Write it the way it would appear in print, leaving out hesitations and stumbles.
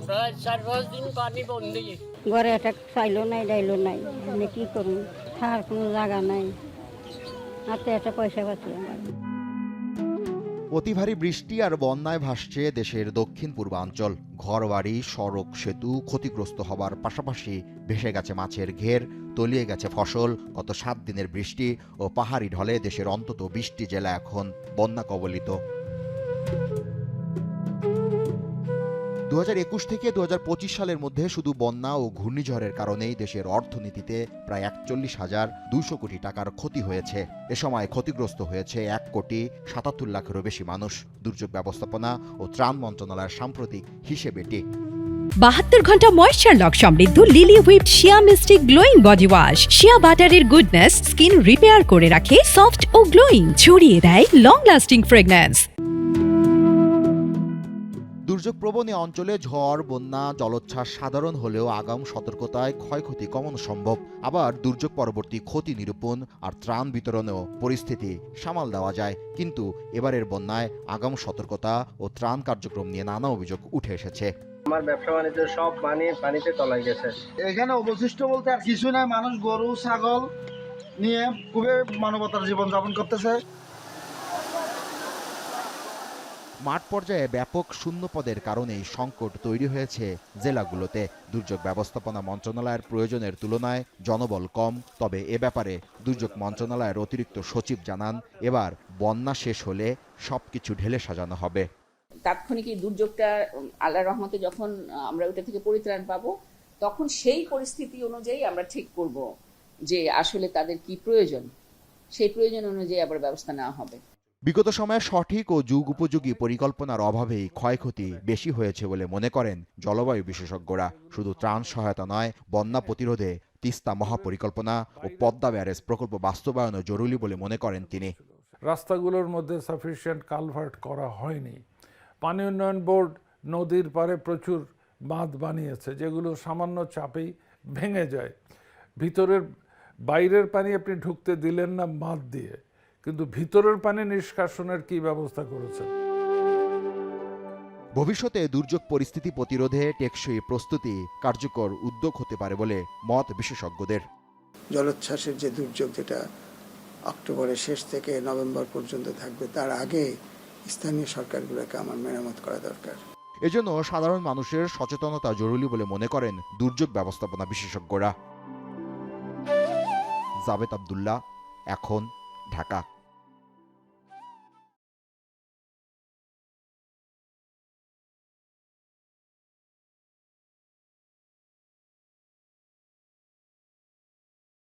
প্রায় 4-5 দিন পানি বন্দি। ঘরে একটা চাইলো নাই ডাইলো নাই, মানে কি করুন, থাকার কোনো জায়গা নাই, হাতে একটা পয়সা পাচ্ছি আমার। অতি ভারী বৃষ্টি আর বন্যায় ভাসছে দেশের দক্ষিণ পূর্বাঞ্চল। ঘরবাড়ি, সড়ক, সেতু ক্ষতিগ্রস্ত হবার পাশাপাশি ভেসে গেছে মাছের ঘের, তলিয়ে গেছে ফসল। গত 7 দিনের বৃষ্টি ও পাহাড়ি ঢলে দেশের অন্তত 20টি জেলা এখন বন্যা কবলিত। 2021 থেকে 2025 সালের মধ্যে শুধু বন্যা ও ঘূর্ণিঝড়ের কারণেই দেশের অর্থনীতিতে প্রায় 41,200 কোটি টাকার ক্ষতি হয়েছে। এ সময় ক্ষতিগ্রস্ত হয়েছে 1,77,00,000-এরও বেশি মানুষ। দুর্যোগ ব্যবস্থাপনা ও ত্রাণ মন্ত্রণালয়ের সাম্প্রতিক হিসেব এটি। 72 ঘন্টা ময়েশ্চার লক সমৃদ্ধ লিলি হুইপ শিয়া মিস্টিক গ্লোয়িং বডি ওয়াশ। শিয়া বাটারের গুডনেস স্কিন রিপেয়ার করে রাখে সফট ও গ্লোয়িং, ছড়িয়ে দেয় লং লাস্টিং ফ্রেগন্যান্স। দুর্যোগপ্রবণ এ অঞ্চলে ঝড়, বন্যা, জলোচ্ছ্বাস সাধারণ হলেও আগাম সতর্কতায় ক্ষয়ক্ষতি কমানো সম্ভব। আবার দুর্যোগ পরবর্তী ক্ষতি নিরূপণ আর ত্রাণ বিতরণেও পরিস্থিতি সামাল দেওয়া যায়। কিন্তু এবারের বন্যায় আগাম সতর্কতা ও ত্রাণ কার্যক্রম নিয়ে নানা অভিযোগ উঠে এসেছে। আমার ব্যবসা বাণিজ্য সব পানিতে তলায় গেছে। এখানে অবশিষ্ট বলতে আর কিছু নাই, মানুষ গরু ছাগল নিয়ে খুবই মানবতার জীবনযাপন করতেছে। মাঠ পর্যায়ে ব্যাপক শূন্যপদের কারণেই সংকট তৈরি হয়েছে জেলাগুলোতে। দুর্যোগ ব্যবস্থাপনা মন্ত্রণালয়ের প্রয়োজনের তুলনায় জনবল কম। তবে এ ব্যাপারে দুর্যোগ মন্ত্রণালয়ের অতিরিক্ত সচিব জানান, এবার বন্যা শেষ হলে সবকিছু ঢেলে সাজানো হবে। তাৎক্ষণিক এই দুর্যোগটা আল্লাহর রহমতে যখন আমরা ওটা থেকে পরিত্রাণ পাবো, তখন সেই পরিস্থিতি অনুযায়ী আমরা ঠিক করব যে আসলে তাদের কি প্রয়োজন, সেই প্রয়োজন অনুযায়ী আবার ব্যবস্থা নেওয়া হবে। বিগত সময়ে সঠিক ও যুগ উপযোগী পরিকল্পনার অভাবেই ক্ষয়ক্ষতি বেশি হয়েছে বলে মনে করেন জলবায়ু বিশেষজ্ঞরা। শুধু ত্রাণ সহায়তা নয়, বন্যা প্রতিরোধে তিস্তা মহাপরিকল্পনা ও পদ্মা ব্যারেজ প্রকল্প বাস্তবায়নও জরুরি বলে মনে করেন তিনি। রাস্তাগুলোর মধ্যে সাফিসিয়েন্ট কালভার্ট করা হয়নি। পানি উন্নয়ন বোর্ড নদীর পাড়ে প্রচুর বাঁধ বানিয়েছে, যেগুলো সামান্য চাপেই ভেঙে যায়। বাইরের পানি আপনি ঢুকতে দিলেন না বাঁধ দিয়ে, কিন্তু ভিতরের পানি নিষ্কাশনের কি ব্যবস্থা করেছেন? ভবিষ্যতে দুর্যোগ পরিস্থিতি প্রতিরোধে টেকসই প্রস্তুতি কার্যকর উদ্যোগ হতে পারে বলে মত বিশেষজ্ঞদের। জলোচ্ছ্বাসের যে দুর্যোগ, যেটা অক্টোবরের শেষ থেকে নভেম্বর পর্যন্ত থাকবে, তার আগে স্থানীয় সরকারগুলোকে আমার মেরামত করা দরকার। এজন্য সাধারণ মানুষের সচেতনতা জরুরি বলে মনে করেন দুর্যোগ ব্যবস্থাপনা বিশেষজ্ঞরা। জাবেদ আব্দুল্লাহ, এখন, ঢাকা।